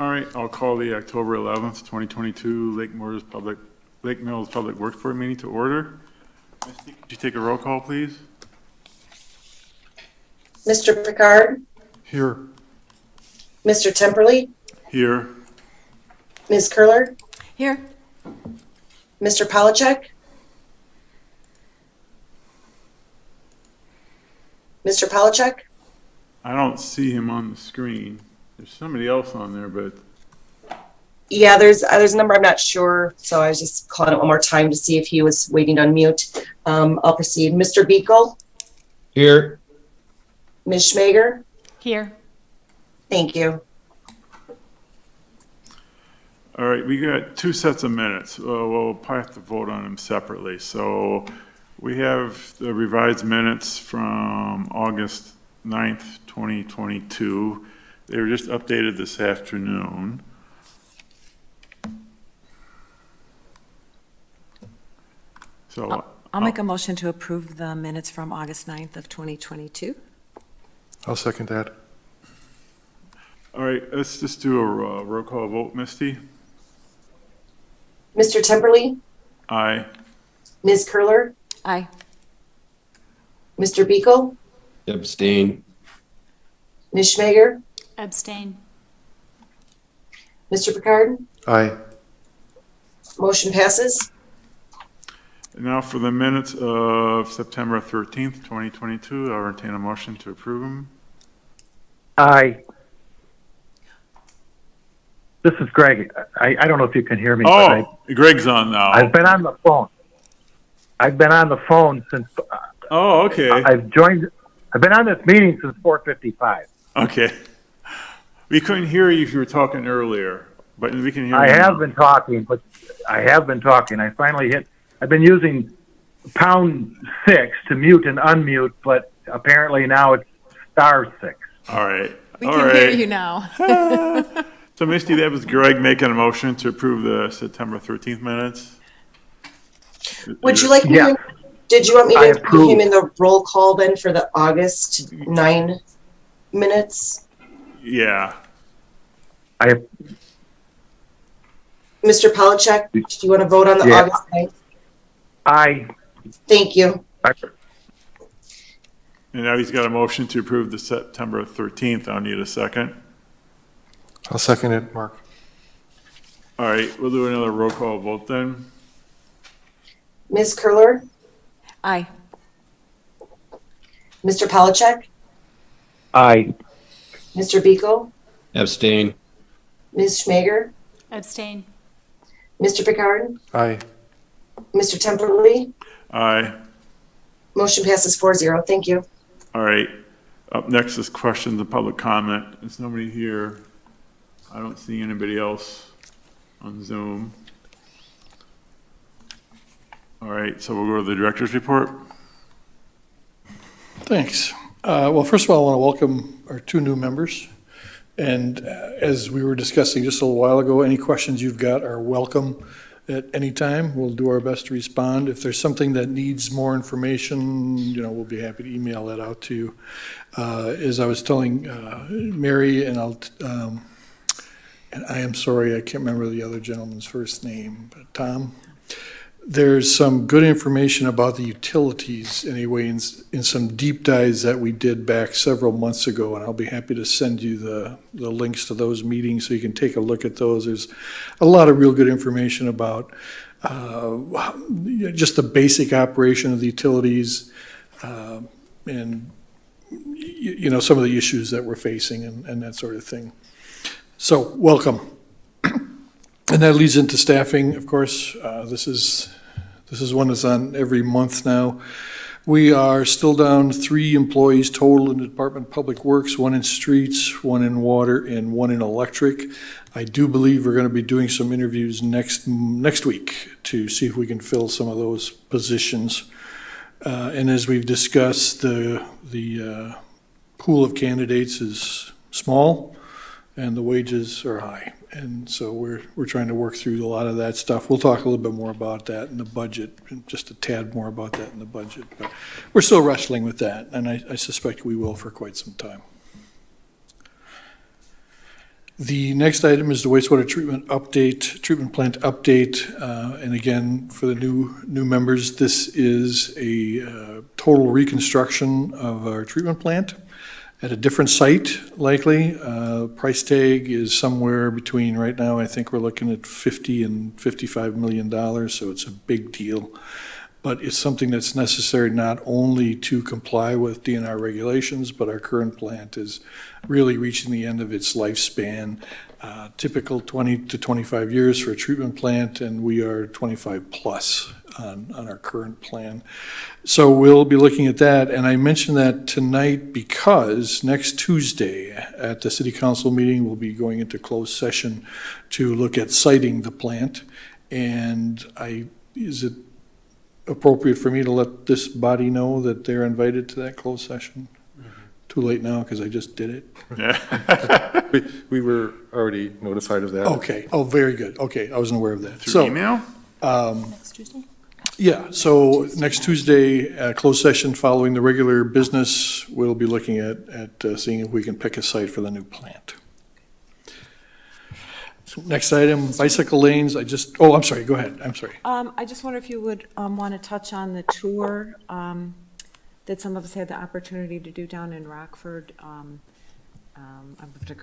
All right, I'll call the October 11th, 2022 Lake Mills Public Works Board meeting to order. Misty, could you take a roll call, please? Mr. Picard, Here. Mr. Temperley, Here. Ms. Curler, Here. Mr. Polachek, Mr. Polachek, I don't see him on the screen. There's somebody else on there, but yeah, there's a number I'm not sure, so I was just calling it one more time to see if he was waiting to unmute. I'll proceed. Mr. Beekle, Here. Ms. Schmager, Here. thank you. all right, we got two sets of minutes. We'll probably have to vote on them separately. So we have the revised minutes from August 9th, 2022. They were just updated this afternoon. So I'll make a motion to approve the minutes from August 9th of 2022. I'll second that. all right, let's just do a roll call vote. Misty? Mr. Temperley, Aye. Ms. Curler, Aye. Mr. Beekle, Abstain. Ms. Schmager, Abstain. Mr. Picard, Aye. motion passes. And now for the minutes of September 13th, 2022, I'll entertain a motion to approve them. Aye. This is Greg. I don't know if you can hear me. Oh, Greg's on now. I've been on the phone. I've been on the phone since Oh, okay. I've been on this meeting since 4:55. Okay. We couldn't hear you if you were talking earlier, but we can hear I you have now. been talking, but I finally I've been using #6 to mute and unmute, but apparently now it's *6. All right. We All can right. hear you now. So, Misty, that was Greg making a motion to approve the September 13th minutes. Would you like me Yeah. to, did you want me I to put approve. him in the roll call then for the August 9 minutes? Yeah. I Mr. Polachek, do you want to vote on the Yeah. August 9th? I Thank you. And now he's got a motion to approve the September 13th. I'll need a second. I'll second it, Mark. All right, we'll do another roll call vote then. Ms. Curler, Aye. Mr. Polachek, I Mr. Beekle, Abstain. Ms. Schmager, Abstain. Mr. Picard, Aye. Mr. Temperley, Aye. motion passes 4-0. Thank you. All right. Up next is questions and public comment. There's nobody here. I don't see anybody else on Zoom. All right, so we'll go to the director's report. Thanks. Well, first of all, I want to welcome our two new members. And as we were discussing just a little while ago, any questions you've got are welcome at any time. We'll do our best to respond. If there's something that needs more information, we'll be happy to email that out to you. As I was telling Mary, and I am sorry, I can't remember the other gentleman's first name, but Tom. There's some good information about the utilities anyway in some deep dives that we did back several months ago, and I'll be happy to send you the links to those meetings so you can take a look at those. There's a lot of real good information about just the basic operation of the utilities and some of the issues that we're facing and that sort of thing. So welcome. And that leads into staffing, of course. This is one that's on every month now. We are still down 3 employees total in the Department of Public Works, 1 in streets, 1 in water, and 1 in electric. I do believe we're going to be doing some interviews next week to see if we can fill some of those positions. And as we've discussed, the pool of candidates is small and the wages are high. And so we're trying to work through a lot of that stuff. We'll talk a little bit more about that in the budget, just a tad more about that in the budget. But we're still wrestling with that, and I suspect we will for quite some time. The next item is the wastewater treatment plant update. And again, for the new members, this is a total reconstruction of our treatment plant at a different site, likely. Price tag is somewhere between, right now, I think we're looking at $50 and $55 million, so it's a big deal. But it's something that's necessary not only to comply with DNR regulations, but our current plant is really reaching the end of its lifespan. Typical 20 to 25 years for a treatment plant, and we are 25 plus on our current plan. So we'll be looking at that, and I mentioned that tonight because next Tuesday at the city council meeting, we'll be going into closed session to look at siting the plant. And is it appropriate for me to let this body know that they're invited to that closed session? Too late now because I just did it. Yeah. We were already notified of that. Okay, oh, very good. Okay, I wasn't aware of that. Through So, email? Next Tuesday? yeah, so next Tuesday, closed session following the regular business, we'll be looking at seeing if we can pick a site for the new plant. So next item, bicycle lanes, I'm sorry, go ahead, I'm sorry. I just wonder if you would want to touch on the tour that some of us had the opportunity to do down in Rockford. I'm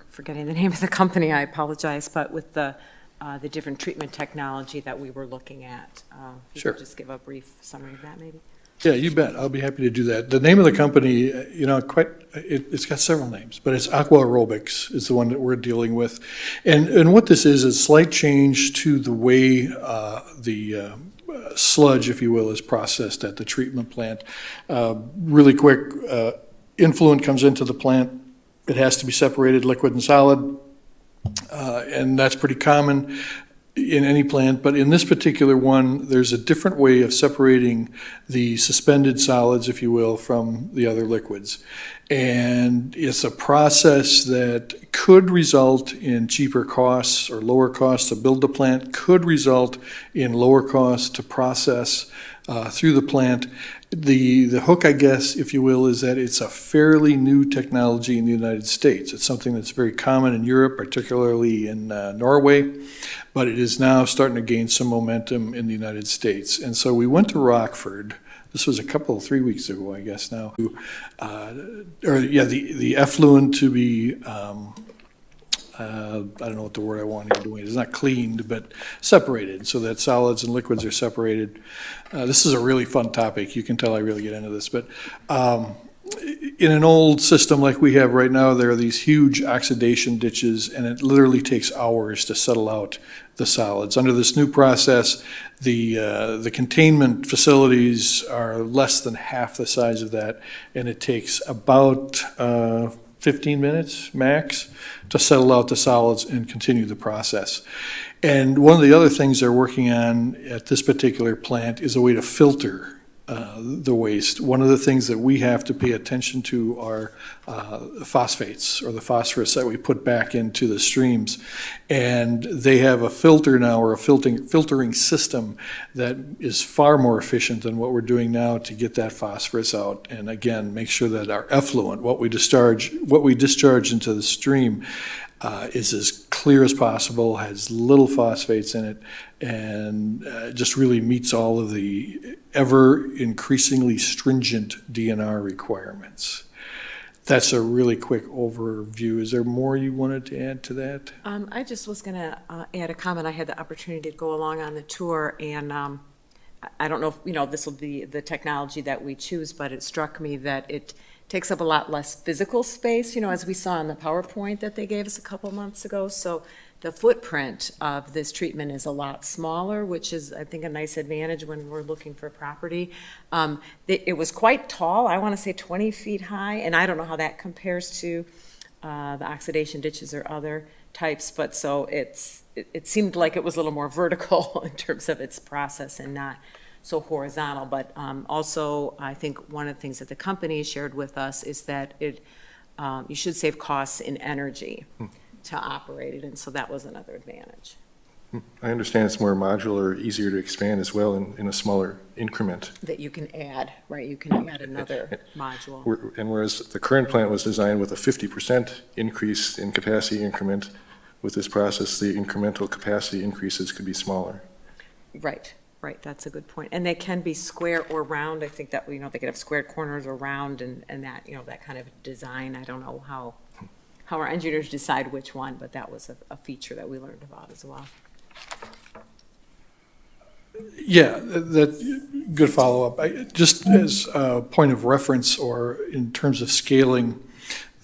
forgetting the name of the company, I apologize, but with the different treatment technology that we were looking at. If you Sure. could just give a brief summary of that, maybe? Yeah, you bet. I'll be happy to do that. The name of the company, it's got several names, but it's Aqua Aerobics is the one that we're dealing with. And what this is slight change to the way the sludge, if you will, is processed at the treatment plant. Really quick, influent comes into the plant. It has to be separated, liquid and solid. And that's pretty common in any plant, but in this particular one, there's a different way of separating the suspended solids, if you will, from the other liquids. And it's a process that could result in cheaper costs or lower costs to build the plant, could result in lower costs to process through the plant. The hook, I guess, if you will, is that it's a fairly new technology in the United States. It's something that's very common in Europe, particularly in Norway, but it is now starting to gain some momentum in the United States. And so we went to Rockford. This was 3 weeks ago, I guess now. The effluent to be, I don't know what the word I want here to use. It's not cleaned, but separated, so that solids and liquids are separated. This is a really fun topic. You can tell I really get into this, but in an old system like we have right now, there are these huge oxidation ditches, and it literally takes hours to settle out the solids. Under this new process, the containment facilities are less than half the size of that, and it takes about 15 minutes max to settle out the solids and continue the process. And one of the other things they're working on at this particular plant is a way to filter the waste. One of the things that we have to pay attention to are phosphates, or the phosphorus that we put back into the streams. And they have a filter now, or a filtering system that is far more efficient than what we're doing now to get that phosphorus out. And again, make sure that our effluent, what we discharge into the stream, is as clear as possible, has little phosphates in it, and just really meets all of the ever increasingly stringent DNR requirements. That's a really quick overview. Is there more you wanted to add to that? I just was going to add a comment. I had the opportunity to go along on the tour, and I don't know if this will be the technology that we choose, but it struck me that it takes up a lot less physical space, as we saw in the PowerPoint that they gave us a couple months ago. So the footprint of this treatment is a lot smaller, which is, I think, a nice advantage when we're looking for property. It was quite tall, I want to say 20 feet high, and I don't know how that compares to the oxidation ditches or other types, but so it seemed like it was a little more vertical in terms of its process and not so horizontal. But also, I think one of the things that the company shared with us is that you should save costs in energy to operate it, and so that was another advantage. I understand it's more modular, easier to expand as well in a smaller increment. That you can add, right? You can add another module. And whereas the current plant was designed with a 50% increase in capacity increment, with this process, the incremental capacity increases could be smaller. Right, right, that's a good point. And they can be square or round. I think that, they could have squared corners or round and that, that kind of design. I don't know how our engineers decide which one, but that was a feature that we learned about as well. Yeah, good follow-up. Just as a point of reference or in terms of scaling,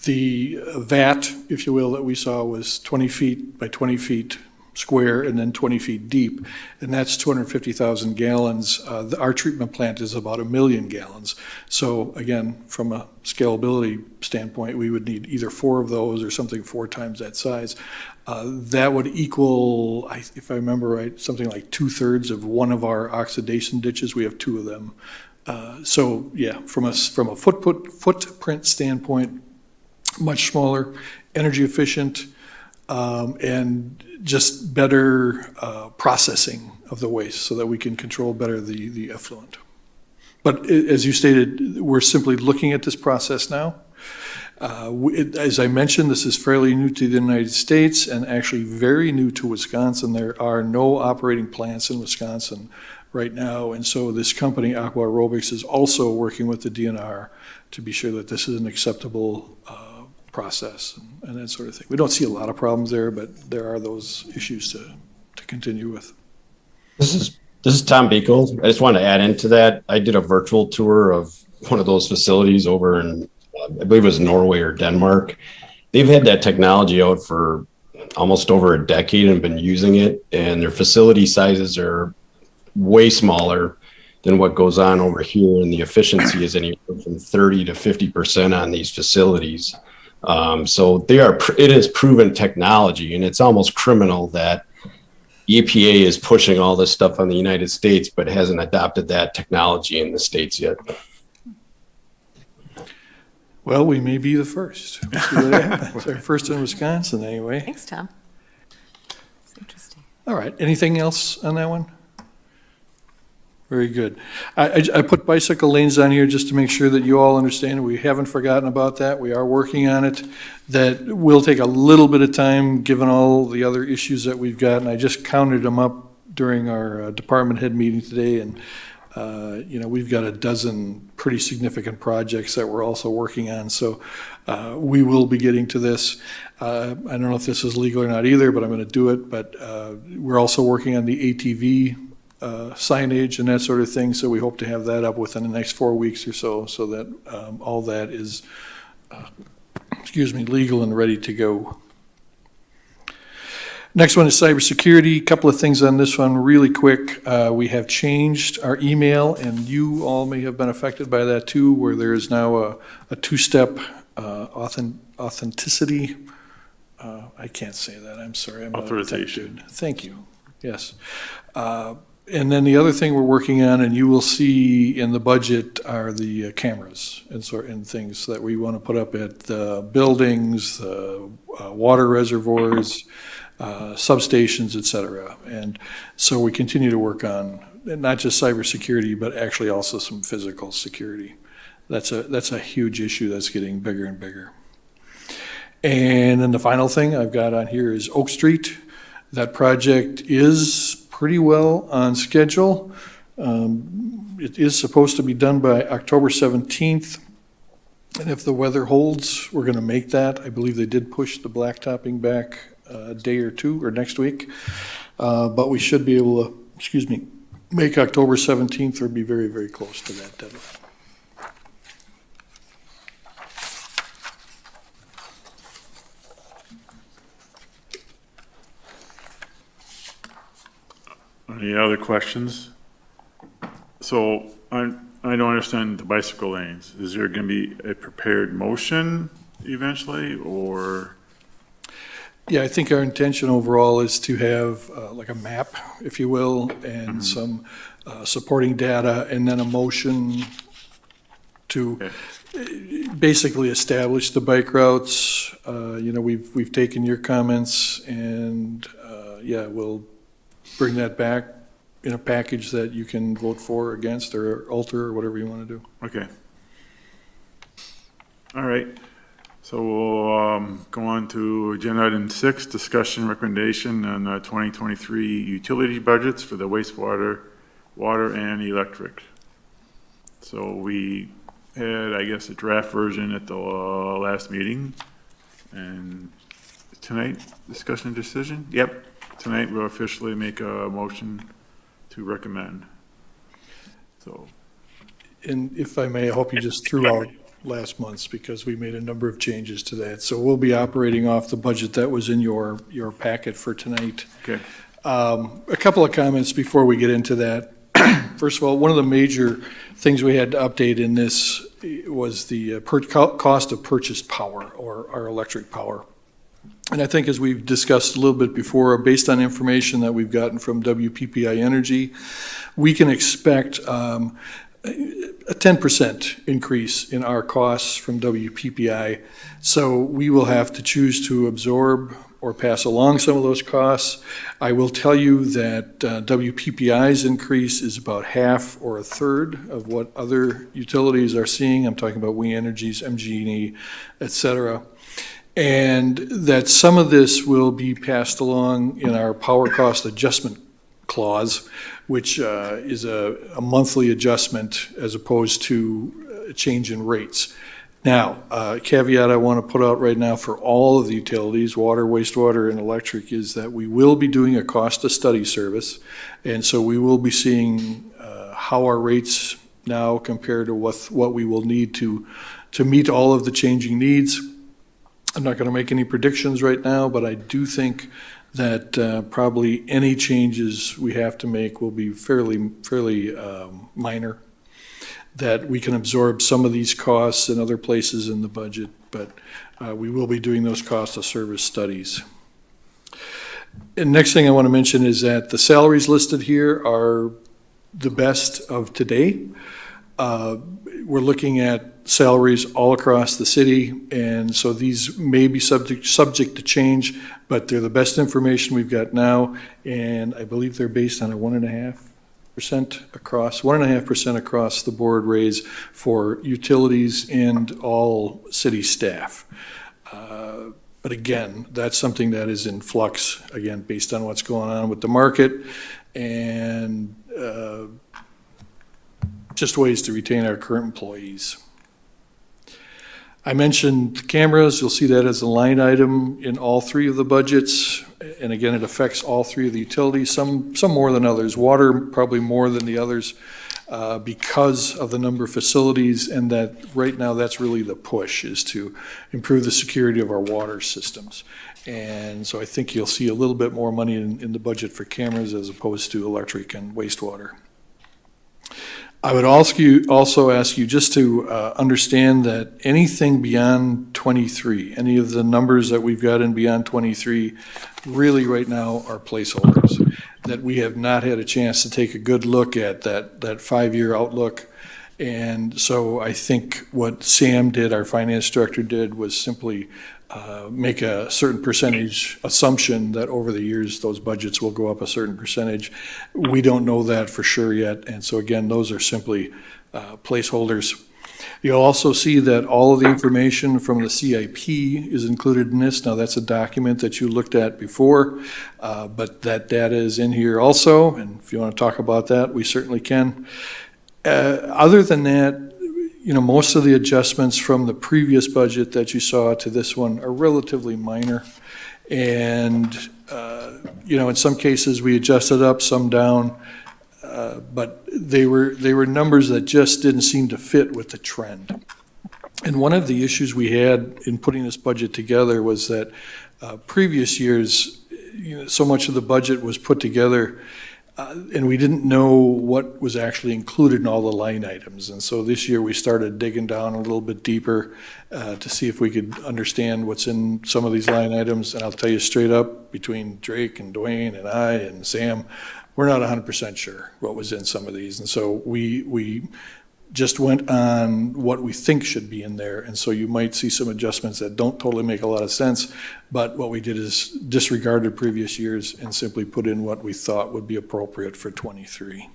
the vat, if you will, that we saw was 20 feet by 20 feet square and then 20 feet deep, and that's 250,000 gallons. Our treatment plant is about 1 million gallons. So again, from a scalability standpoint, we would need either 4 of those or something 4 times that size. That would equal, if I remember right, something like 2/3 of one of our oxidation ditches. We have 2 of them. So yeah, from a footprint standpoint, much smaller, energy efficient, and just better processing of the waste so that we can control better the effluent. But as you stated, we're simply looking at this process now. As I mentioned, this is fairly new to the United States and actually very new to Wisconsin. There are no operating plants in Wisconsin right now. And so this company, Aqua Aerobics, is also working with the DNR to be sure that this is an acceptable process and that sort of thing. We don't see a lot of problems there, but there are those issues to continue with. This is Tom Beagle. I just wanted to add into that. I did a virtual tour of one of those facilities over in, I believe it was Norway or Denmark. They've had that technology out for almost over a decade and been using it, and their facility sizes are way smaller than what goes on over here, and the efficiency is anywhere from 30 to 50% on these facilities. So it is proven technology, and it's almost criminal that EPA is pushing all this stuff on the United States, but hasn't adopted that technology in the States yet. Well, we may be the first. We'll see what happens. Our first in Wisconsin, anyway. Thanks, Tom. It's interesting. All right, anything else on that one? Very good. I put bicycle lanes on here just to make sure that you all understand. We haven't forgotten about that. We are working on it. That will take a little bit of time, given all the other issues that we've got, and I just counted them up during our department head meeting today, and we've got a dozen pretty significant projects that we're also working on, so we will be getting to this. I don't know if this is legal or not either, but I'm going to do it, but we're also working on the ATV signage and that sort of thing, so we hope to have that up within the next 4 weeks or so that all that is, legal and ready to go. Next one is cybersecurity. A couple of things on this one really quick. We have changed our email, and you all may have been affected by that too, where there is now a 2-step authenticity. I can't say that. I'm sorry. I'm Authorization. Not a tech dude. Thank you. Yes. And then the other thing we're working on, and you will see in the budget, are the cameras and things that we want to put up at the buildings, water reservoirs, substations, et cetera. And so we continue to work on not just cybersecurity, but actually also some physical security. That's a huge issue that's getting bigger and bigger. And then the final thing I've got on here is Oak Street. That project is pretty well on schedule. It is supposed to be done by October 17th. And if the weather holds, we're going to make that. I believe they did push the blacktopping back a day or two or next week. But we should be able to, make October 17th or be very, very close to that deadline. Any other questions? So I don't understand the bicycle lanes. Is there going to be a prepared motion eventually, or? Yeah, I think our intention overall is to have like a map, if you will, and some supporting data, and then a motion to basically establish the bike routes. We've taken your comments, and we'll bring that back in a package that you can vote for or against or alter or whatever you want to do. Okay. All right. So we'll go on to agenda item 6, discussion recommendation on 2023 utility budgets for the wastewater, water, and electric. So we had, I guess, a draft version at the last meeting. And tonight, discussion and decision? Yep, tonight we'll officially make a motion to recommend. So, And if I may, I hope you just threw out last month's because we made a number of changes to that. So we'll be operating off the budget that was in your packet for tonight. okay, A couple of comments before we get into that. First of all, one of the major things we had to update in this was the cost of purchased power or our electric power. And I think as we've discussed a little bit before, based on information that we've gotten from WPPI Energy, we can expect a 10% increase in our costs from WPPI. So we will have to choose to absorb or pass along some of those costs. I will tell you that WPPI's increase is about half or a third of what other utilities are seeing. I'm talking about We Energies, MG&E, et cetera. And that some of this will be passed along in our power cost adjustment clause, which is a monthly adjustment as opposed to a change in rates. Now, caveat I want to put out right now for all of the utilities, water, wastewater, and electric, is that we will be doing a cost of study service. And so we will be seeing how our rates now compare to what we will need to meet all of the changing needs. I'm not going to make any predictions right now, but I do think that probably any changes we have to make will be fairly minor, that we can absorb some of these costs in other places in the budget, but we will be doing those cost of service studies. And next thing I want to mention is that the salaries listed here are the best of today. We're looking at salaries all across the city, and so these may be subject to change, but they're the best information we've got now, and I believe they're based on a 1.5% across the board raise for utilities and all city staff. But again, that's something that is in flux, again, based on what's going on with the market and just ways to retain our current employees. I mentioned cameras. You'll see that as a line item in all three of the budgets. And again, it affects all three of the utilities, some more than others. Water probably more than the others because of the number of facilities, and that right now that's really the push, is to improve the security of our water systems. And so I think you'll see a little bit more money in the budget for cameras as opposed to electric and wastewater. I would also ask you just to understand that anything beyond 23, any of the numbers that we've got in beyond 23, really right now are placeholders, that we have not had a chance to take a good look at that 5-year outlook. And so I think what Sam did, our finance director did, was simply make a certain percentage assumption that over the years those budgets will go up a certain percentage. We don't know that for sure yet, and so again, those are simply placeholders. You'll also see that all of the information from the CIP is included in this. Now, that's a document that you looked at before, but that data is in here also, and if you want to talk about that, we certainly can. Other than that, you know, most of the adjustments from the previous budget that you saw to this one are relatively minor. And, you know, in some cases we adjusted up, some down, but they were numbers that just didn't seem to fit with the trend. And one of the issues we had in putting this budget together was that previous years, you know, so much of the budget was put together and we didn't know what was actually included in all the line items. And so this year we started digging down a little bit deeper to see if we could understand what's in some of these line items. And I'll tell you straight up, between Drake and Dwayne and I and Sam, we're not 100% sure what was in some of these. And so we just went on what we think should be in there. And so you might see some adjustments that don't totally make a lot of sense, but what we did is disregarded previous years and simply put in what we thought would be appropriate for 23.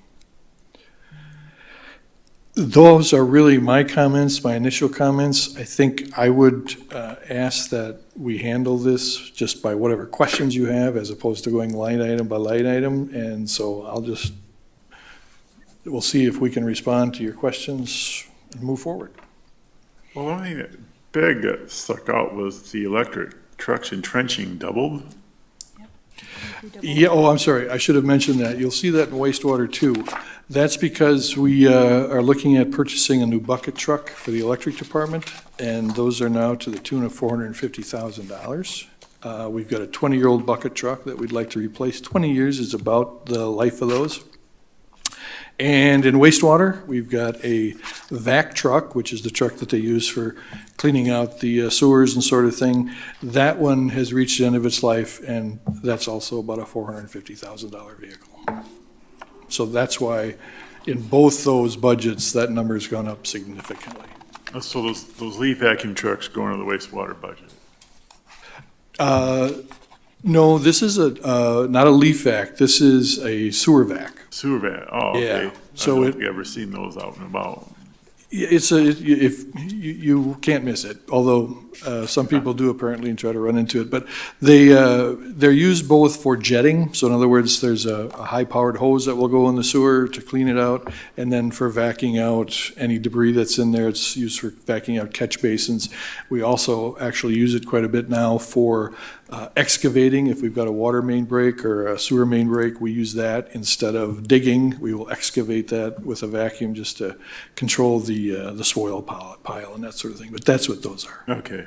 Those are really my comments, my initial comments. I think I would ask that we handle this just by whatever questions you have, as opposed to going line item by line item. And so we'll see if we can respond to your questions and move forward. Well, one thing that stuck out was the electric trucks and trenching doubled. Yeah, oh, I'm sorry, I should have mentioned that. You'll see that in wastewater too. That's because we are looking at purchasing a new bucket truck for the electric department, and those are now to the tune of $450,000. We've got a 20-year-old bucket truck that we'd like to replace. 20 years is about the life of those. And in wastewater, we've got a vac truck, which is the truck that they use for cleaning out the sewers and sort of thing. That one has reached the end of its life, and that's also about a $450,000 vehicle. So that's why in both those budgets, that number's gone up significantly. So those leaf vacuum trucks go into the wastewater budget. No, this is not a leaf vac, this is a sewer vac. Sewer van, oh, okay. Yeah, I so don't know it- if you've ever seen those out and about. If you can't miss it, although some people do apparently and try to run into it. But they're used both for jetting. So in other words, there's a high-powered hose that will go in the sewer to clean it out, and then for vacuuming out any debris that's in there, it's used for vacuuming out catch basins. We also actually use it quite a bit now for excavating. If we've got a water main break or a sewer main break, we use that instead of digging. We will excavate that with a vacuum just to control the soil pile and that sort of thing. But that's what those are. Okay.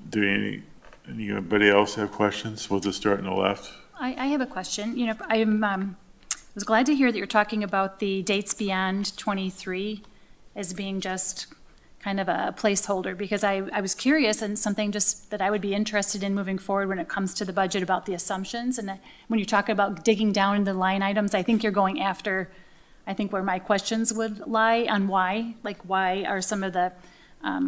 Do anybody else have questions? We'll just start on the left. I have a question. You know, was glad to hear that you're talking about the dates beyond 23 as being just kind of a placeholder, because I was curious, and something just that I would be interested in moving forward when it comes to the budget, about the assumptions. And when you talk about digging down into the line items, I think you're going after, I think, where my questions would lie on why. Like, why are some of the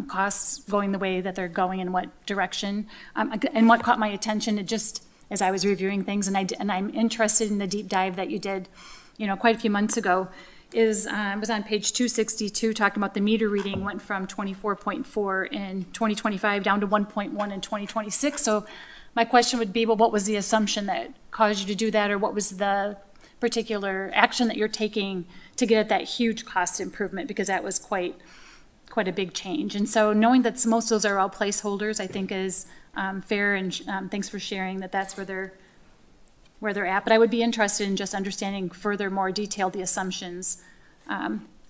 costs going the way that they're going, in what direction? And what caught my attention, it just, as I was reviewing things, and I'm interested in the deep dive that you did, you know, quite a few months ago, was on page 262, talking about the meter reading went from 24.4 in 2025 down to 1.1 in 2026. So my question would be, well, what was the assumption that caused you to do that, or what was the particular action that you're taking to get at that huge cost improvement? Because that was quite a big change. And so knowing that most of those are all placeholders, I think is fair, and thanks for sharing that that's where they're at. But I would be interested in just understanding further, more detailed, the assumptions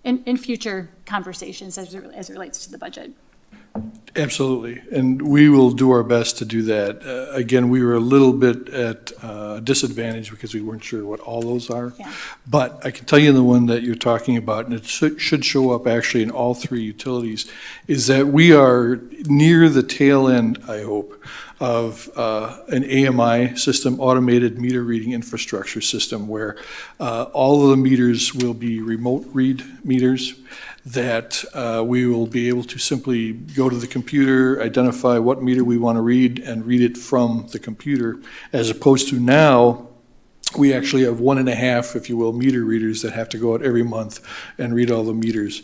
in future conversations as it relates to the budget. Absolutely, and we will do our best to do that. Again, we were a little bit at a disadvantage because we weren't sure what all those are. Yeah. But I can tell you the one that you're talking about, and it should show up actually in all three utilities, is that we are near the tail end, I hope, of an AMI system, automated meter reading infrastructure system, where all of the meters will be remote read meters, that we will be able to simply go to the computer, identify what meter we want to read, and read it from the computer, as opposed to now, we actually have 1.5, if you will, meter readers that have to go out every month and read all the meters.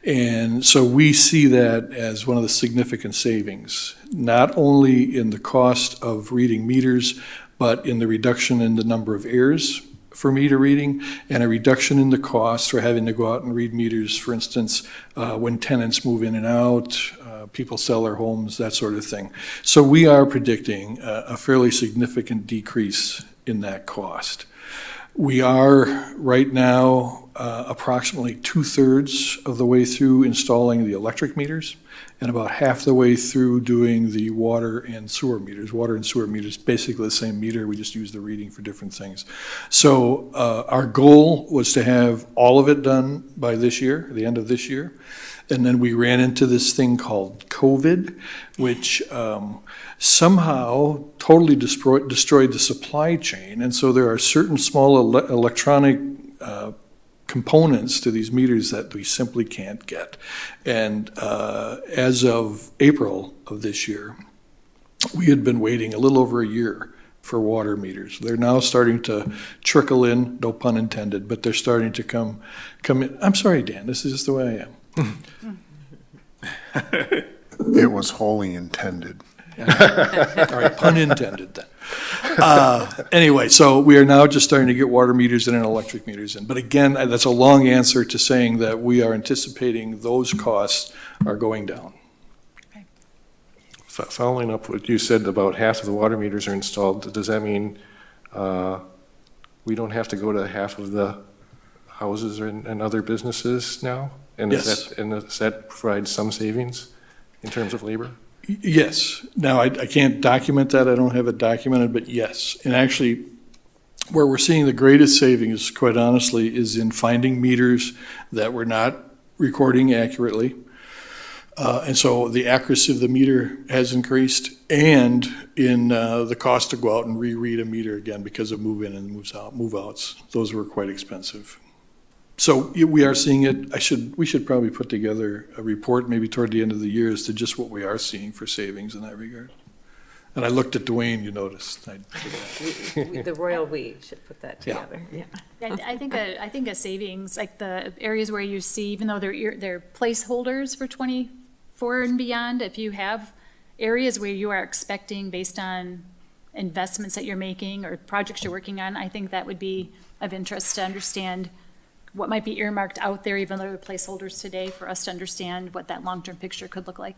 And so we see that as one of the significant savings, not only in the cost of reading meters, but in the reduction in the number of errors for meter reading, and a reduction in the cost for having to go out and read meters, for instance, when tenants move in and out, people sell their homes, that sort of thing. So we are predicting a fairly significant decrease in that cost. We are right now approximately 2/3 of the way through installing the electric meters, and about half the way through doing the water and sewer meters. Water and sewer meters, basically the same meter, we just use the reading for different things. So our goal was to have all of it done by this year, the end of this year. And then we ran into this thing called COVID, which somehow totally destroyed the supply chain. And so there are certain small electronic components to these meters that we simply can't get. And as of April of this year, we had been waiting a little over a year for water meters. They're now starting to trickle in, no pun intended, but they're starting to come in. I'm sorry, Dan, this is just the way I am. It was wholly intended. All right, pun intended then. Anyway, so we are now just starting to get water meters in and electric meters in. But again, that's a long answer to saying that we are anticipating those costs are going down. Following up what you said about half of the water meters are installed, does that mean we don't have to go to half of the houses and other businesses now? And Yes. does that provide some savings in terms of labor? Yes. Now, I can't document that. I don't have it documented, but yes. And actually, where we're seeing the greatest savings, quite honestly, is in finding meters that we're not recording accurately. And so the accuracy of the meter has increased, and in the cost to go out and reread a meter again because of move-in and move-outs. Those were quite expensive. So we are seeing it. We should probably put together a report maybe toward the end of the year as to just what we are seeing for savings in that regard. And I looked at Dwayne, you noticed. The royal we should put that Yeah. together, yeah. I think a savings, like the areas where you see, even though they're placeholders for 24 and beyond, if you have areas where you are expecting based on investments that you're making or projects you're working on, I think that would be of interest to understand what might be earmarked out there, even though they're placeholders today, for us to understand what that long-term picture could look like.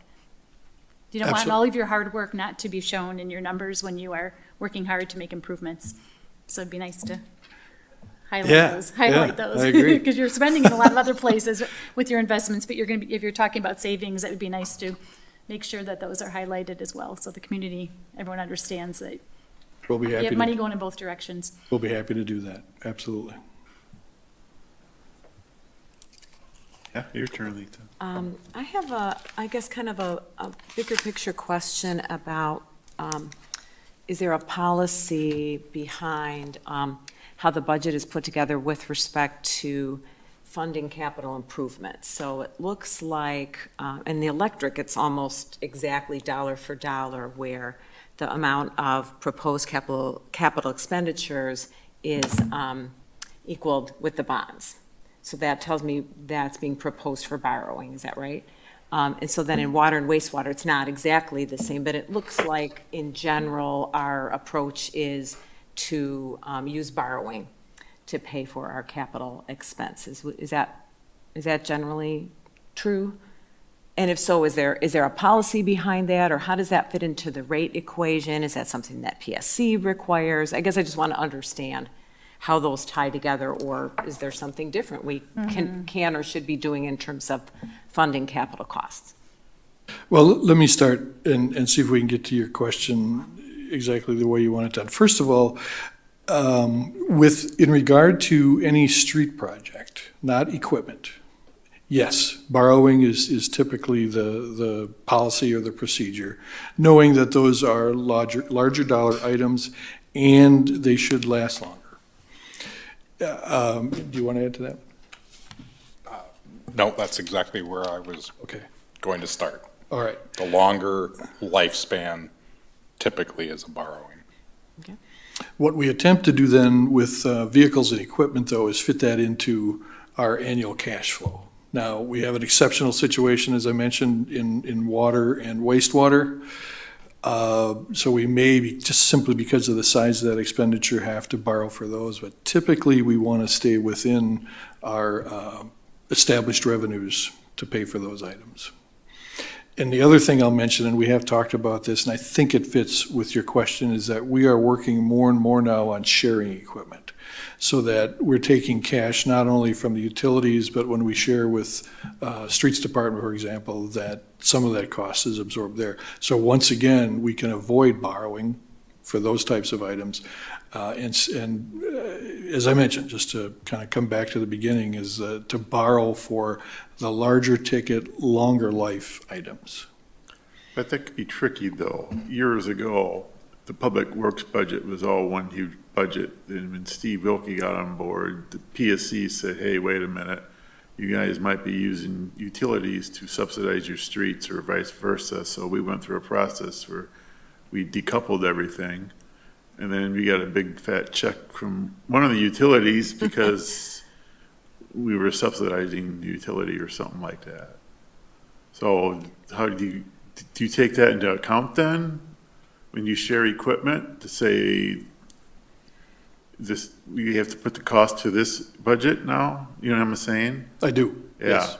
You don't want all of your hard work not to be shown in your numbers when you are working hard to make improvements. So it'd be nice to highlight those. I agree. Because you're spending in a lot of other places with your investments, but if you're talking about savings, it would be nice to make sure that those are highlighted as well, so the community, everyone understands that We'll be you happy have money to, going in both directions. we'll be happy to do that, absolutely. Yeah, your turn, Lita. I have I guess, kind of a bigger picture question about, is there a policy behind how the budget is put together with respect to funding capital improvements? So it looks like, in the electric, it's almost exactly dollar for dollar, where the amount of proposed capital expenditures is equaled with the bonds. So that tells me that's being proposed for borrowing, is that right? And so then in water and wastewater, it's not exactly the same, but it looks like in general, our approach is to use borrowing to pay for our capital expenses. Is that generally true? And if so, is there a policy behind that, or how does that fit into the rate equation? Is that something that PSC requires? I guess I just want to understand how those tie together, or is there something different we can or should be doing in terms of funding capital costs? Well, let me start and see if we can get to your question exactly the way you want it done. First of all, in regard to any street project, not equipment, yes, borrowing is typically the policy or the procedure, knowing that those are larger dollar items and they should last longer. Do you want to add to that? No, that's exactly where I was Okay, going to start. all right. The longer lifespan typically is a borrowing. What we attempt to do then with vehicles and equipment, though, is fit that into our annual cash flow. Now, we have an exceptional situation, as I mentioned, in water and wastewater. So we may be, just simply because of the size of that expenditure, have to borrow for those. But typically, we want to stay within our established revenues to pay for those items. And the other thing I'll mention, and we have talked about this, and I think it fits with your question, is that we are working more and more now on sharing equipment, so that we're taking cash not only from the utilities, but when we share with Streets Department, for example, that some of that cost is absorbed there. So once again, we can avoid borrowing for those types of items. And as I mentioned, just to kind of come back to the beginning, is to borrow for the larger ticket, longer life items. But that could be tricky, though. Years ago, the public works budget was all one huge budget. And when Steve Wilkie got on board, the PSC said, hey, wait a minute, you guys might be using utilities to subsidize your streets or vice versa. So we went through a process where we decoupled everything. and then we got a big fat check from one of the utilities because we were subsidizing the utility or something like that. So how do you take that into account then when you share equipment to say this, we have to put the cost to this budget now? You know what I'm saying? I do. Yeah. Yes.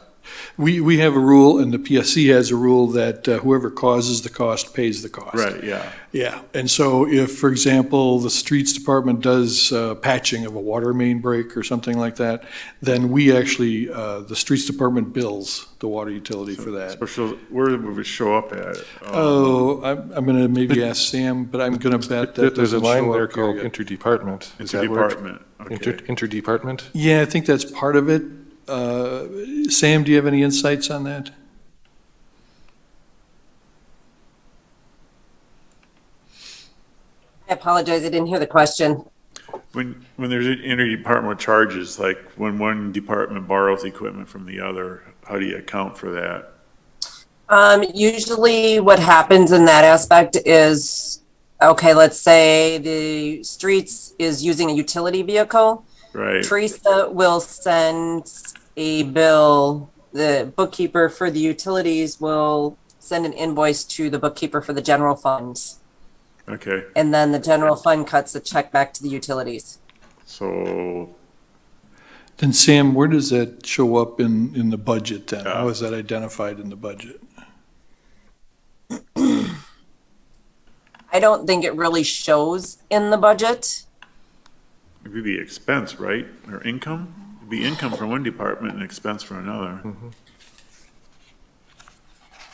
We have a rule, and the PSC has a rule that whoever causes the cost pays the cost. Right, yeah. Yeah, and so if, for example, the streets department does patching of a water main break or something like that, then we actually, the streets department bills the water utility for that. Special, where would it show up at? Oh, I'm gonna maybe ask Sam, but I'm gonna bet that There's a doesn't line show there up here called yet. interdepartment. Is that where it- Interdepartment, okay. Interdepartment? Yeah, I think that's part of it. Sam, do you have any insights on that? I apologize, I didn't hear the question. When there's interdepartmental charges, like when one department borrows equipment from the other, how do you account for that? Usually what happens in that aspect is, okay, let's say the streets is using a utility vehicle. Right, Teresa will send a bill, the bookkeeper for the utilities will send an invoice to the bookkeeper for the general funds. okay, And then the general fund cuts the check back to the utilities. so, Then Sam, where does that show up in the budget then? How is that identified in the budget? I don't think it really shows in the budget. it would be expense, right, or income? It'd be income from one department and expense for another.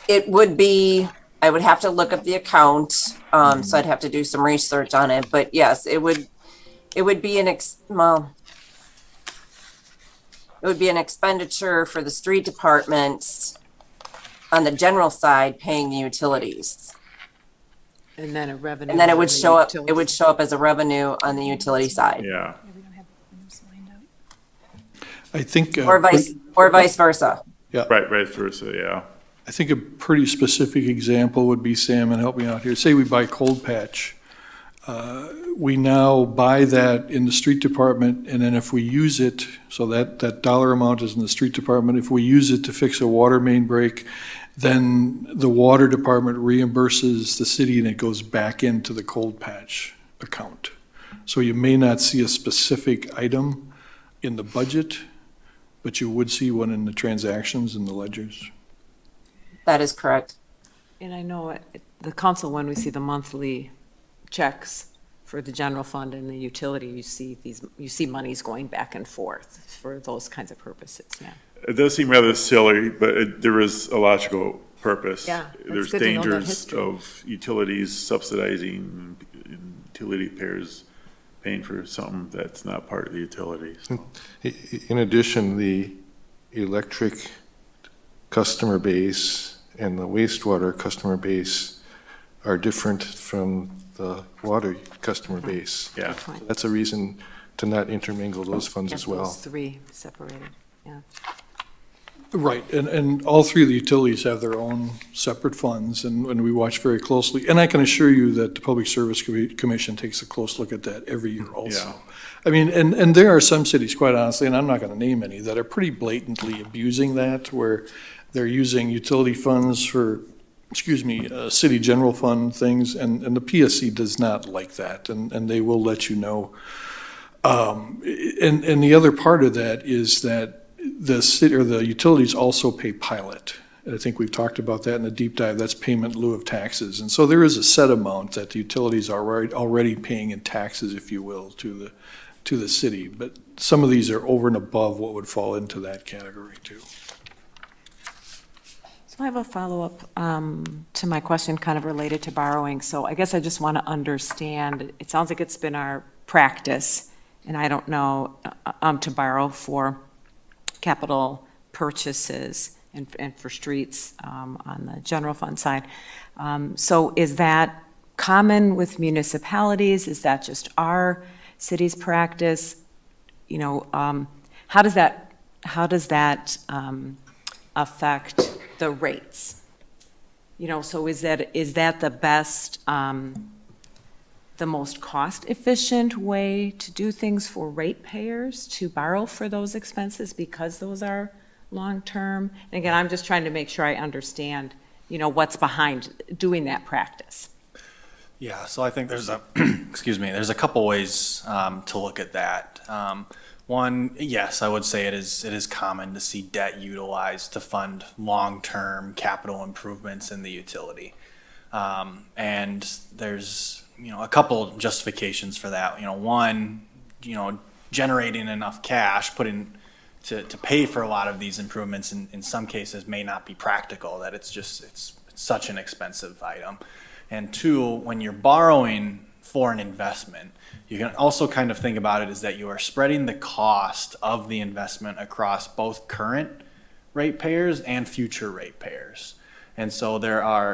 It would be, I would have to look up the account, so I'd have to do some research on it, but yes, it would be well, it would be an expenditure for the street departments on the general side paying the utilities. And then a revenue. And then it would on the show up, utility. it would show up as a revenue on the utility side, Yeah, We don't have those lined out. I think. or vice versa. right versa, yeah. I think a pretty specific example would be, Sam, and help me out here, say we buy cold patch. We now buy that in the street department, and then if we use it, so that dollar amount is in the street department, if we use it to fix a water main break, then the water department reimburses the city and it goes back into the cold patch account. So you may not see a specific item in the budget, but you would see one in the transactions in the ledgers. That is correct. And I know the council, when we see the monthly checks for the general fund and the utility, you see monies going back and forth for those kinds of purposes, yeah. It does seem rather silly, but there is a logical purpose. Yeah, it's There's good to know that dangers history. of utilities subsidizing, utility payers paying for something that's not part of the utility, so. In addition, the electric customer base and the wastewater customer base are different from the water customer base. Yeah, Good point. That's a reason to not intermingle those funds as Get well. those three separated, yeah. Right, and all three of the utilities have their own separate funds, and we watch very closely. And I can assure you that the Public Service Commission takes a close look at that every year also. Yeah. I mean, and there are some cities, quite honestly, and I'm not gonna name any, that are pretty blatantly abusing that, where they're using utility funds for, city general fund things, and the PSC does not like that, and they will let you know. And the other part of that is that the city, or the utilities also pay pilot. And I think we've talked about that in the deep dive, that's payment in lieu of taxes. And so there is a set amount that the utilities are already paying in taxes, if you will, to the city. But some of these are over and above what would fall into that category too. So I have a follow-up to my question, kind of related to borrowing. So I guess I just want to understand, it sounds like it's been our practice, and I don't know, to borrow for capital purchases and for streets on the general fund side. So is that common with municipalities? Is that just our city's practice? You know, how does that affect the rates? You know, so is that the best the most cost-efficient way to do things for ratepayers to borrow for those expenses because those are long-term? And again, I'm just trying to make sure I understand, what's behind doing that practice. Yeah, so I think there's a, excuse me, there's a couple ways to look at that. One, yes, I would say it is common to see debt utilized to fund long-term capital improvements in the utility. And there's, a couple justifications for that. One, generating enough cash, putting to pay for a lot of these improvements in some cases may not be practical, that it's such an expensive item. And two, when you're borrowing for an investment, you can also kind of think about it as that you are spreading the cost of the investment across both current ratepayers and future ratepayers. And so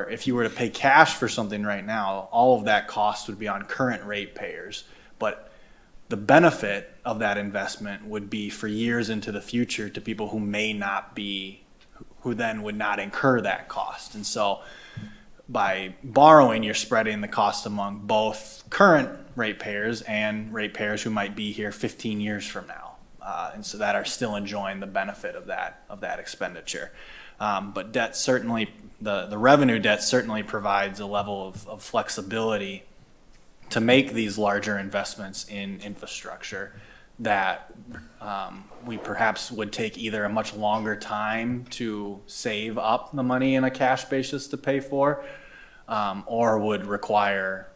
if you were to pay cash for something right now, all of that cost would be on current ratepayers. But the benefit of that investment would be for years into the future to people who who then would not incur that cost. And so by borrowing, you're spreading the cost among both current ratepayers and ratepayers who might be here 15 years from now, and so that are still enjoying the benefit of that expenditure. But debt certainly, the revenue debt certainly provides a level of flexibility to make these larger investments in infrastructure that we perhaps would take either a much longer time to save up the money in a cash basis to pay for, or would require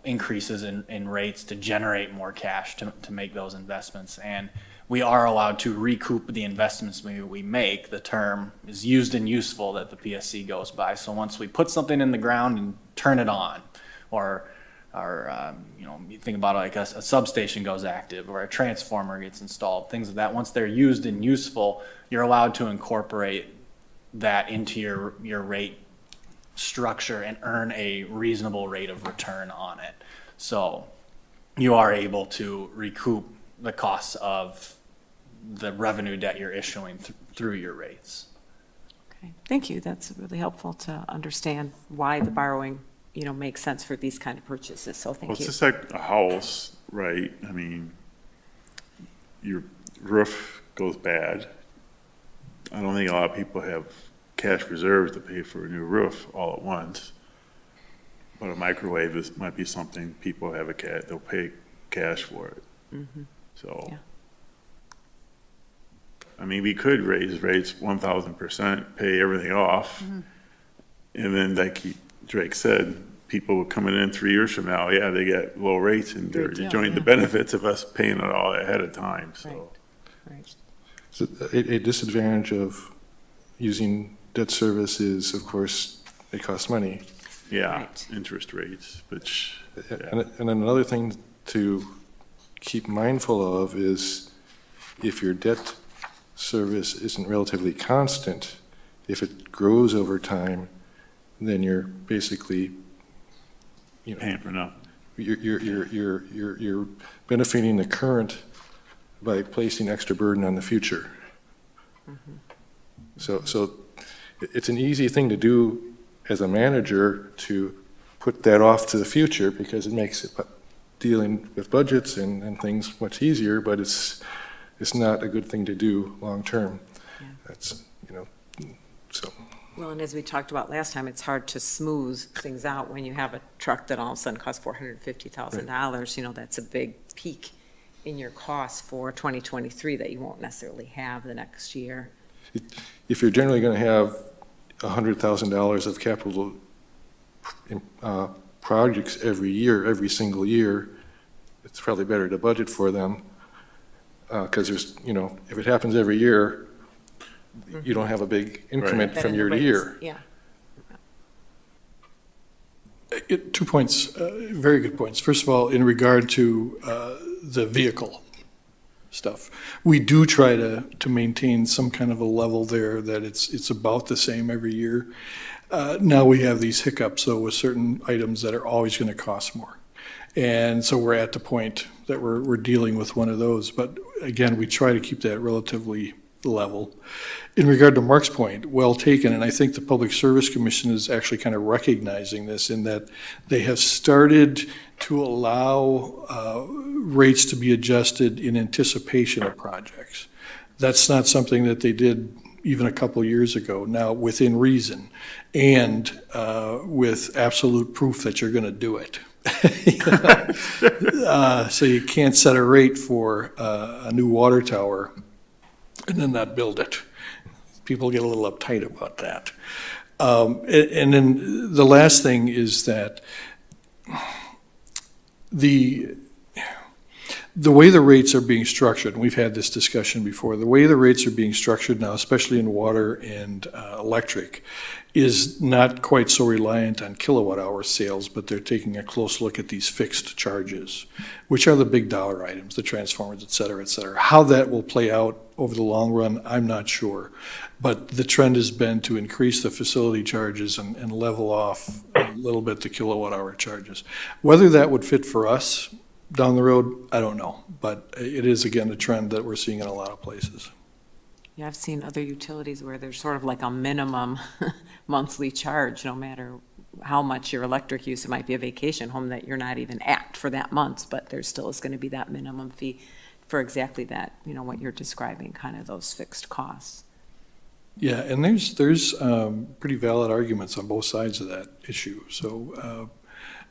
increases in rates to generate more cash to make those investments. And we are allowed to recoup the investments we make. The term is used and useful that the PSC goes by. So once we put something in the ground and turn it on, or you think about it like a substation goes active or a transformer gets installed, things of that. Once they're used and useful, you're allowed to incorporate that into your rate structure and earn a reasonable rate of return on it. So you are able to recoup the costs of the revenue debt you're issuing through your rates. Okay, thank you. That's really helpful to understand why the borrowing makes sense for these kind of purchases, so thank Well, you. it's just like a house, right? I mean, your roof goes bad. I don't think a lot of people have cash reserves to pay for a new roof all at once. But a microwave might be something people have they'll pay cash for it. Mm-hmm. So, Yeah. I mean, we could raise rates 1,000%, pay everything off. Mm-hmm. And then like Drake said, people coming in 3 years from now, yeah, they get low rates and they're Great deal, enjoying the yeah. benefits of us paying it all ahead of time, so. Right. So a disadvantage of using debt service is, of course, it costs money. Yeah, Right. interest rates, which, And another thing to keep mindful of is if your debt service isn't relatively constant, if it grows over time, then you're basically, paying for nothing. you're benefiting the current by placing extra burden on the future. So it's an easy thing to do as a manager to put that off to the future because it makes it dealing with budgets and things much easier, but it's not a good thing to do long-term. Yeah. That's, so. Well, and as we talked about last time, it's hard to smooth things out when you have a truck that all of a sudden costs $450,000. That's a big peak in your costs for 2023 that you won't necessarily have the next year. If you're generally going to have $100,000 of capital projects every single year, it's probably better to budget for them because there's, if it happens every year, you don't have a big increment Then from in the year to rates, year. Yeah. 2 points, very good points. First of all, in regard to the vehicle stuff, we do try to maintain some kind of a level there that it's about the same every year. Now we have these hiccups, though, with certain items that are always going to cost more. And so we're at the point that we're dealing with one of those. But again, we try to keep that relatively level. In regard to Mark's point, well taken, and I think the Public Service Commission is actually kind of recognizing this in that they have started to allow rates to be adjusted in anticipation of projects. That's not something that they did even a couple years ago. Now, within reason and with absolute proof that you're going to do it. So you can't set a rate for a new water tower and then not build it. People get a little uptight about that. And then the last thing is that the way the rates are being structured, and we've had this discussion before, the way the rates are being structured now, especially in water and electric, is not quite so reliant on kilowatt hour sales, but they're taking a close look at these fixed charges, which are the big dollar items, the transformers, et cetera, et cetera. How that will play out over the long run, I'm not sure. But the trend has been to increase the facility charges and level off a little bit the kilowatt hour charges. Whether that would fit for us down the road, I don't know. But it is, again, a trend that we're seeing in a lot of places. Yeah, I've seen other utilities where there's sort of like a minimum monthly charge, no matter how much your electric use. It might be a vacation home that you're not even at for that month, but there still is going to be that minimum fee for exactly that, what you're describing, kind of those fixed costs. Yeah, and there's pretty valid arguments on both sides of that issue. So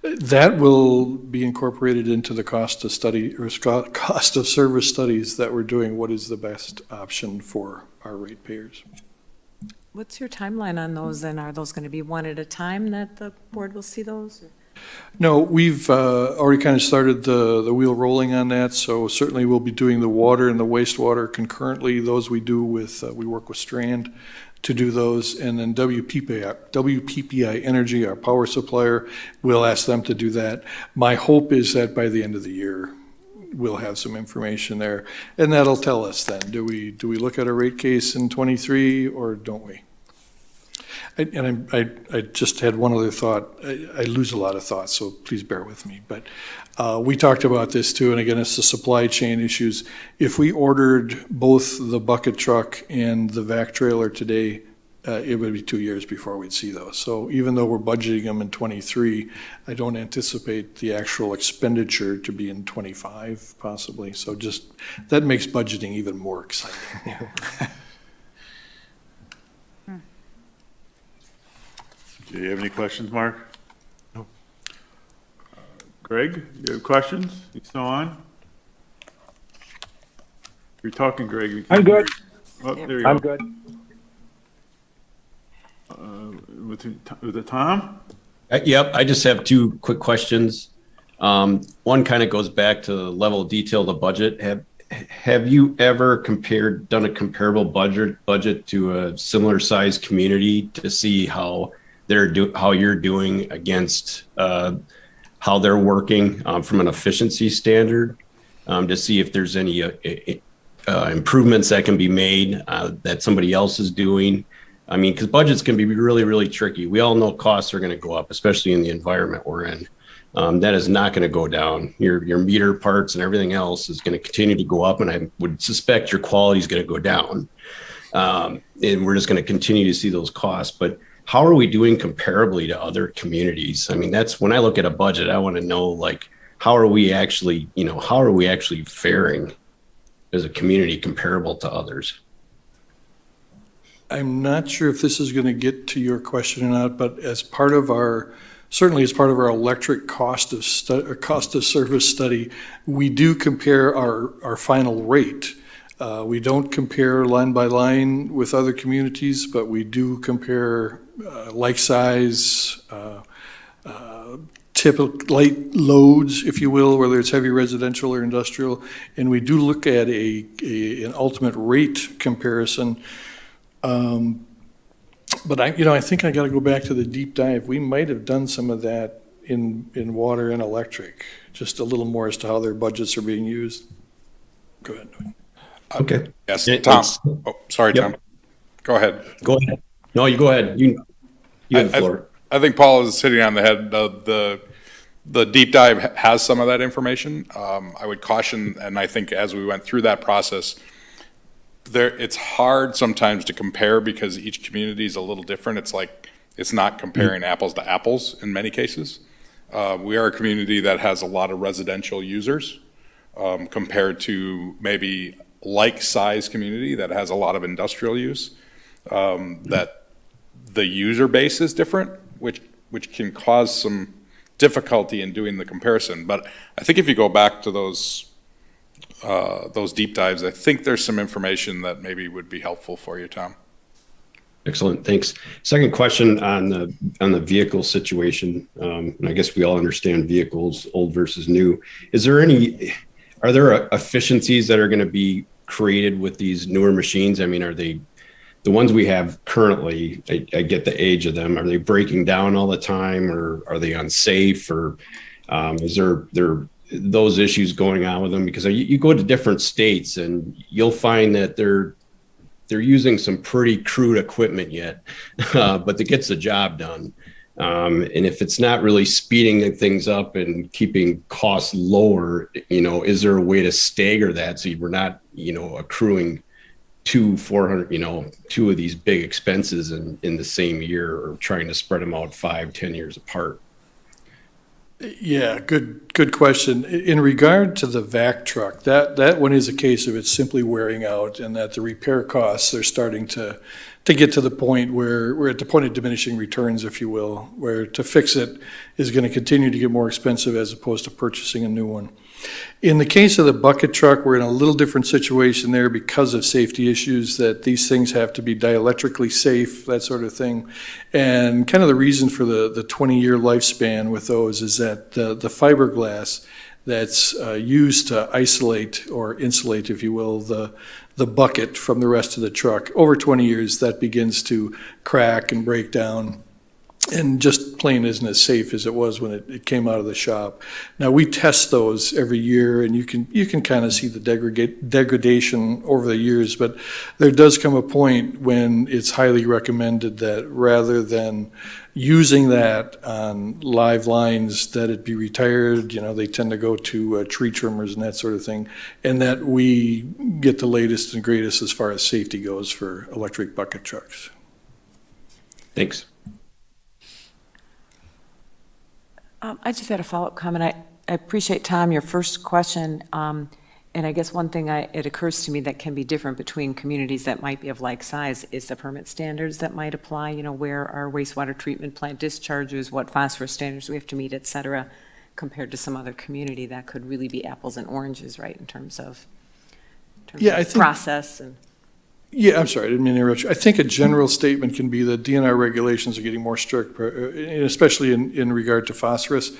that will be incorporated into the cost of study or cost of service studies that we're doing. What is the best option for our ratepayers? What's your timeline on those, and are those going to be one at a time that the board will see those? No, we've already kind of started the wheel rolling on that, so certainly we'll be doing the water and the wastewater concurrently. Those we do with, we work with Strand to do those, and then WPPI Energy, our power supplier, we'll ask them to do that. My hope is that by the end of the year, we'll have some information there, and that'll tell us then, do we look at a rate case in '23 or don't we? I just had one other thought. I lose a lot of thoughts, so please bear with me. But we talked about this too, and again, it's the supply chain issues. If we ordered both the bucket truck and the vac trailer today, it would be 2 years before we'd see those. So even though we're budgeting them in '23, I don't anticipate the actual expenditure to be in '25 possibly. So just, that makes budgeting even more exciting. Do you have any questions, Mark? No. Greg, you have questions? You still on? You're talking, Greg. We I'm can't good. hear you. Oh, there you I'm go. good. Was it Tom? Yep, I just have two quick questions. One kind of goes back to the level of detail of the budget. Have you ever done a comparable budget to a similar sized community to see how you're doing against how they're working from an efficiency standard, to see if there's any improvements that can be made that somebody else is doing? I mean, because budgets can be really, really tricky. We all know costs are going to go up, especially in the environment we're in. That is not going to go down. Your meter parts and everything else is going to continue to go up, and I would suspect your quality is going to go down. And we're just going to continue to see those costs. But how are we doing comparably to other communities? I mean, that's when I look at a budget, I want to know, like, how are we actually faring as a community comparable to others? I'm not sure if this is going to get to your question or not, but certainly as part of our electric cost of service study, we do compare our final rate. We don't compare line by line with other communities, but we do compare like size, typical light loads, if you will, whether it's heavy residential or industrial, and we do look at an ultimate rate comparison. But I think I got to go back to the deep dive. We might have done some of that in water and electric, just a little more as to how their budgets are being used. Go ahead. Okay. Yes, Tom. Oh, sorry, Yep. Tom. Go ahead. Go ahead. No, you go ahead. You have the floor. I think Paul is hitting on the head. The deep dive has some of that information. I would caution, and I think as we went through that process, it's hard sometimes to compare because each community is a little different. It's like, it's not comparing apples to apples in many cases. We are a community that has a lot of residential users compared to maybe like-size community that has a lot of industrial use. That the user base is different, which can cause some difficulty in doing the comparison. But I think if you go back to those deep dives, I think there's some information that maybe would be helpful for you, Tom. Excellent, thanks. Second question on the vehicle situation. And I guess we all understand vehicles, old versus new. Are there efficiencies that are going to be created with these newer machines? I mean, are they the ones we have currently? I get the age of them. Are they breaking down all the time, or are they unsafe, or is there those issues going on with them? Because you go to different states and you'll find that they're using some pretty crude equipment yet, but it gets the job done. And if it's not really speeding things up and keeping costs lower, is there a way to stagger that so we're not, accruing 400, two of these big expenses in the same year, or trying to spread them out 5-10 years apart? Yeah, good question. In regard to the vac truck, that one is a case of it's simply wearing out, and that the repair costs are starting to get to the point where we're at the point of diminishing returns, if you will, where to fix it is going to continue to get more expensive as opposed to purchasing a new one. In the case of the bucket truck, we're in a little different situation there because of safety issues, that these things have to be dielectrically safe, that sort of thing. And kind of the reason for the 20-year lifespan with those is that the fiberglass that's used to isolate or insulate, if you will, the bucket from the rest of the truck, over 20 years, that begins to crack and break down, and just plain isn't as safe as it was when it came out of the shop. Now, we test those every year, and you can kind of see the degradation over the years, but there does come a point when it's highly recommended that rather than using that on live lines, that it be retired. They tend to go to tree trimmers and that sort of thing, and that we get the latest and greatest as far as safety goes for electric bucket trucks. Thanks. I just had a follow-up comment. I appreciate, Tom, your first question. And I guess one thing it occurs to me that can be different between communities that might be of like size is the permit standards that might apply, where our wastewater treatment plant discharges, what phosphorus standards we have to meet, et cetera, compared to some other community that could really be apples and oranges, right, in terms of process and... Yeah, I'm sorry, I didn't mean to interrupt you. I think a general statement can be that DNR regulations are getting more strict, especially in regard to phosphorus.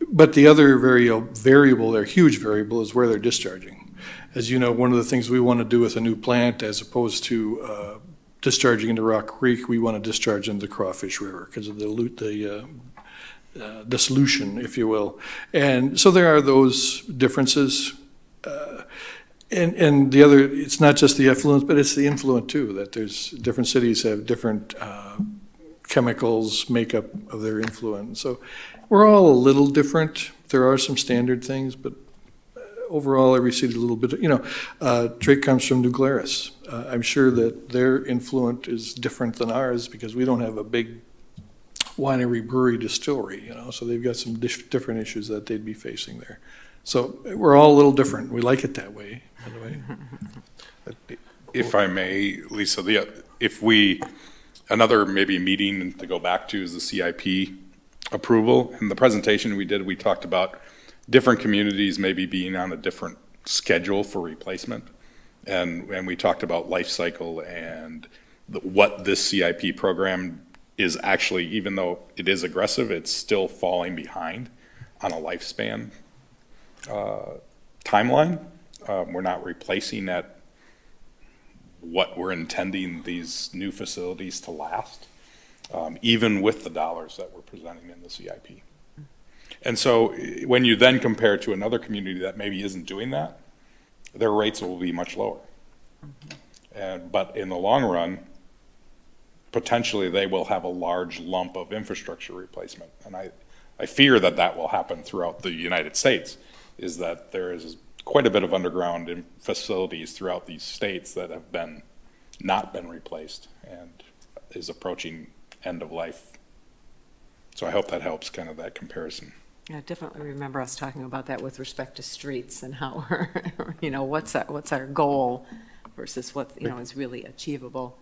But the other variable, their huge variable, is where they're discharging. As you know, one of the things we want to do with a new plant, as opposed to discharging into Rock Creek, we want to discharge into Crawfish River because of the dissolution, if you will. And so there are those differences. And the other, it's not just the effluent, but it's the influent too, that there's different cities have different chemicals, makeup of their influent. So we're all a little different. There are some standard things, but overall every city a little bit, Drake comes from New Glarus. I'm sure that their influent is different than ours because we don't have a big winery, brewery, distillery, so they've got some different issues that they'd be facing there. So we're all a little different. We like it that way, by the way. If I may, Lisa, another maybe meeting to go back to is the CIP approval. In the presentation we talked about different communities maybe being on a different schedule for replacement. And we talked about life cycle and what this CIP program is actually, even though it is aggressive, it's still falling behind on a lifespan timeline. We're not replacing at what we're intending these new facilities to last, even with the dollars that we're presenting in the CIP. And so when you then compare to another community that maybe isn't doing that, their rates will be much lower. But in the long run, potentially they will have a large lump of infrastructure replacement. And I fear that will happen throughout the United States, is that there is quite a bit of underground facilities throughout these states that have not been replaced and is approaching end of life. So I hope that helps, kind of that comparison. I definitely remember us talking about that with respect to streets and how we're, what's our goal versus what, is really achievable.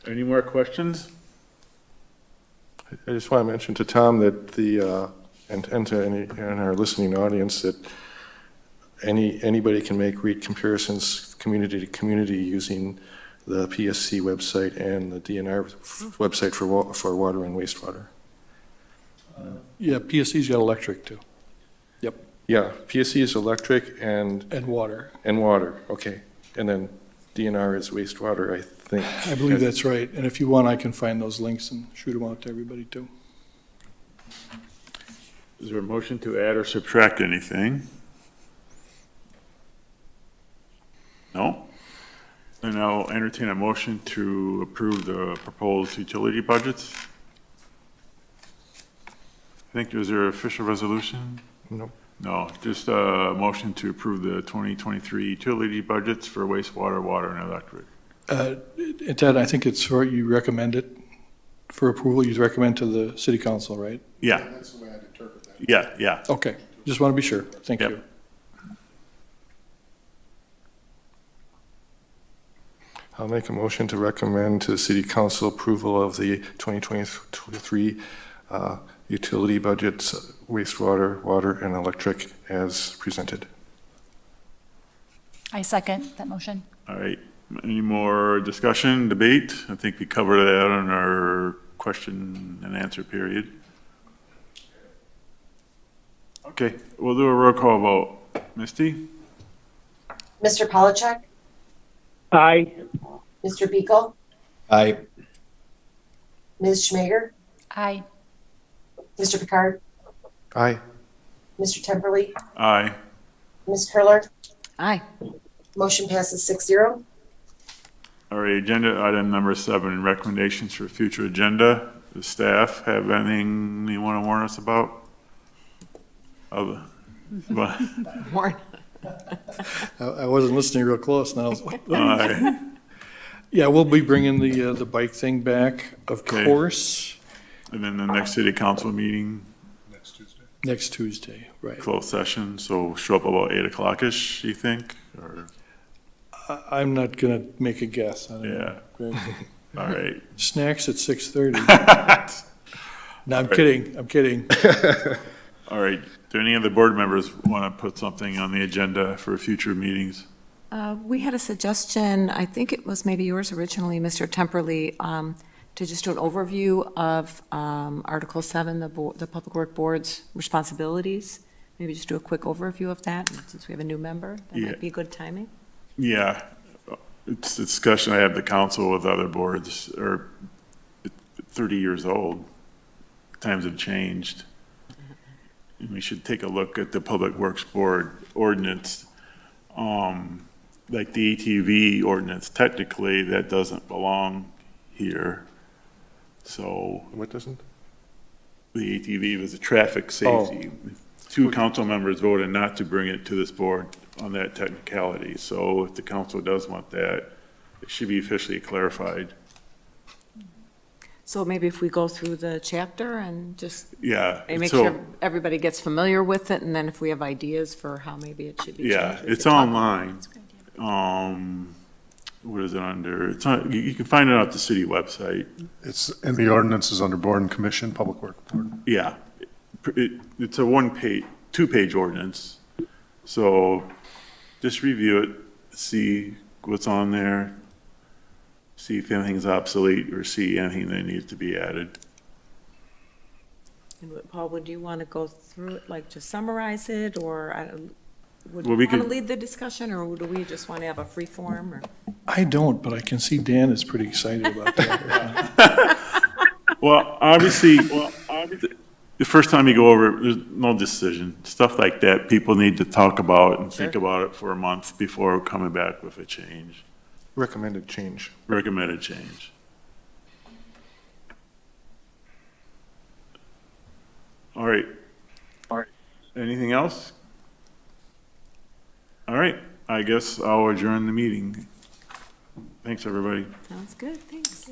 Any more questions? I just want to mention to Tom that and to any in our listening audience that anybody can read comparisons community to community using the PSC website and the DNR website for water and wastewater. Yeah, PSC's got electric too. Yep. Yeah, PSC is electric and water. And water, okay. And then DNR is wastewater, I think. I believe that's right. And if you want, I can find those links and shoot them out to everybody too. Is there a motion to add or subtract anything? No? Then I'll entertain a motion to approve the proposed utility budgets. Was there an official resolution? No. No, just a motion to approve the 2023 utility budgets for wastewater, water, and electric. Ted, I think it's for, you recommend it for approval, you recommend to the city council, right? Yeah. That's the way I interpret that. Yeah. Okay, just want to be sure. Thank Yep. you. I'll make a motion to recommend to the city council approval of the 2023 utility budgets, wastewater, water, and electric as presented. I second that motion. All right. Any more discussion, debate? I think we covered that in our question and answer period. Okay, we'll do a roll call vote. Misty? Mr. Polachek? Aye. Mr. Beagle? Aye. Ms. Schmager? Aye. Mr. Picard? Aye. Mr. Temperley? Aye. Ms. Curler? Aye. Motion passes 6-0. All right, agenda item number 7, recommendations for future agenda. The staff have anything you want to warn us about? Other, but, Warren. I wasn't listening real close, and I was like, aye. yeah, we'll be bringing the bike thing back, of Okay. course, And then the next city council meeting, next Tuesday, right? closed session, so show up about 8 o'clock-ish, you think? Or, I'm not gonna make a guess. I don't yeah, know. all right. Snacks at 6:30. No, I'm kidding. All right, do any of the board members want to put something on the agenda for future meetings? We had a suggestion, I think it was maybe yours originally, Mr. Temperley, to just do an overview of Article 7, the Public Work Board's responsibilities. Maybe just do a quick overview of that, and since we have a new member, that Yeah. might be good timing. Yeah, it's a discussion I have the council with other boards, or 30 years old. Times have changed. And we should take a look at the Public Works Board ordinance. Like the ATV ordinance, technically, that doesn't belong here. So What doesn't? the ATV was a traffic safety. 2 council members voted not to bring it to this board on that technicality. So if the council does want that, it should be officially clarified. So maybe if we go through the chapter and just Yeah. make so- sure everybody gets familiar with it, and then if we have ideas for how maybe it should be changed. Yeah, we it's could talk. online. What is it under? It's on, you can find it on the city website. It's, and the ordinance is under Board and Commission, Public Work Board. Yeah. It's a 2-page ordinance. So just review it, see what's on there, see if anything's obsolete or see anything that needs to be added. And Paul, would you want to go through it, like to summarize it, or would Well, you we want to could- lead the discussion, or do we just want to have a free form? Or? I don't, but I can see Dan is pretty excited about that. Well, obviously, the first time you go over it, there's no decision. Stuff like that, people need to talk about and think about it for a month before coming back with a change, Recommended change. recommended change. All right. Anything else? All right, I guess I'll adjourn the meeting. Thanks, everybody. Sounds good, thanks.